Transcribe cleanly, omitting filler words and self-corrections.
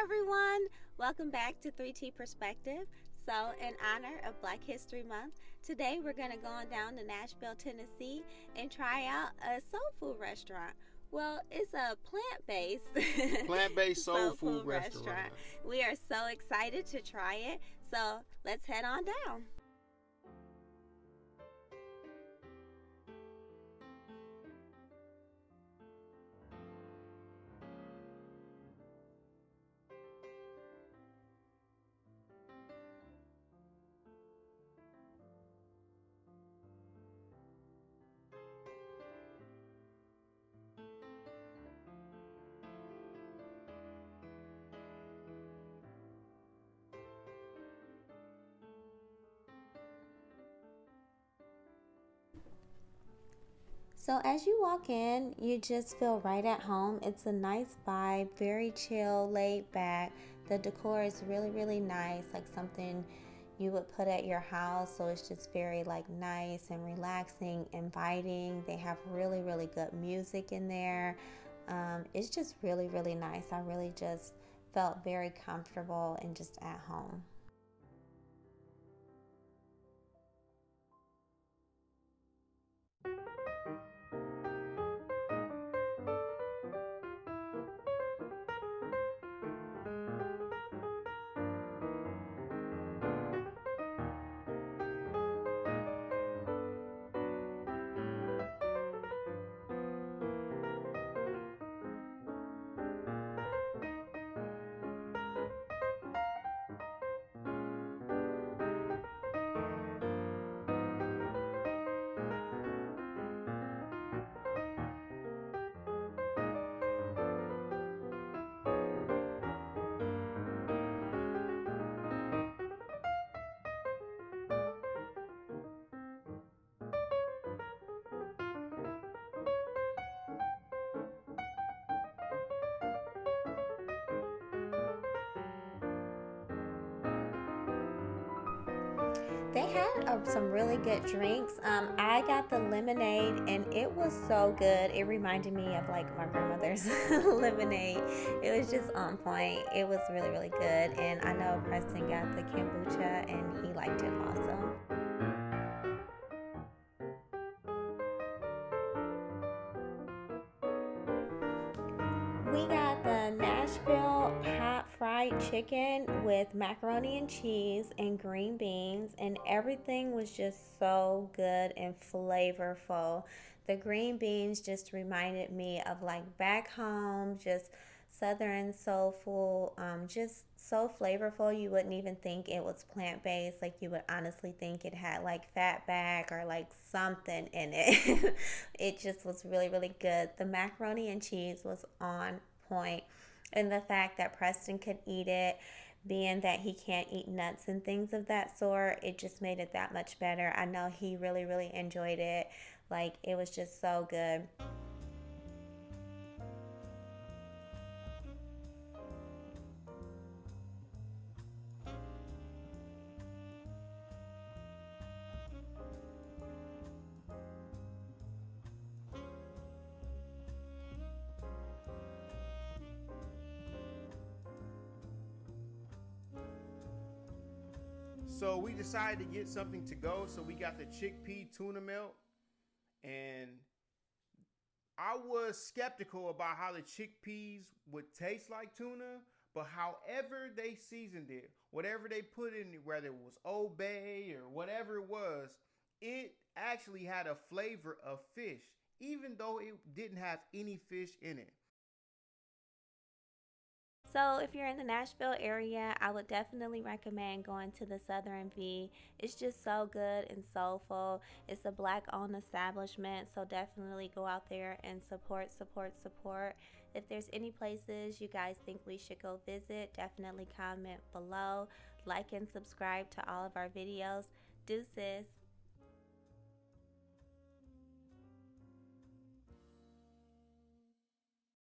everyone, welcome back to 3T Perspective. So, in honor of Black History Month, today we're going to go on down to Nashville, Tennessee and try out a soul food restaurant. Well, it's a Plant-based soul food restaurant. We are so excited to try it. So, let's head on down. So as you walk in, you just feel right at home. It's a nice vibe, very chill, laid back. The decor is really, really nice, like something you would put at your house. So it's just very like nice and relaxing, inviting. They have really, really good music in there. It's just really, really nice. I really just felt very comfortable and just at home. They had some really good drinks. I got the lemonade and it was so good. It reminded me of like my grandmother's lemonade. It was just on point. It was really, really good. And I know Preston got the kombucha and he liked it also. We got the Nashville hot fried chicken with macaroni and cheese and green beans, and everything was just so good and flavorful. The green beans just reminded me of like back home, just southern soulful, just so flavorful. You wouldn't even think it was plant based. Like you would honestly think it had like fat back or like something in it. It just was really, really good. The macaroni and cheese was on point, and the fact that Preston could eat it, being that he can't eat nuts and things of that sort, it just made it that much better. I know he really, really enjoyed it. Like it was just so good. So we decided to get something to go. So we got the chickpea tuna melt. And I was skeptical about how the chickpeas would taste like tuna. But however they seasoned it, whatever they put in it, whether it was Old Bay or whatever it actually had a flavor of fish, even though it didn't have any fish in it. So, if you're in the Nashville area, I would definitely recommend going to the Southern V. It's just so good and soulful. It's a black owned establishment, so definitely go out there and support, support, support. If there's any places you guys think we should go visit, definitely comment below. Like and subscribe to all of our videos. Deuces.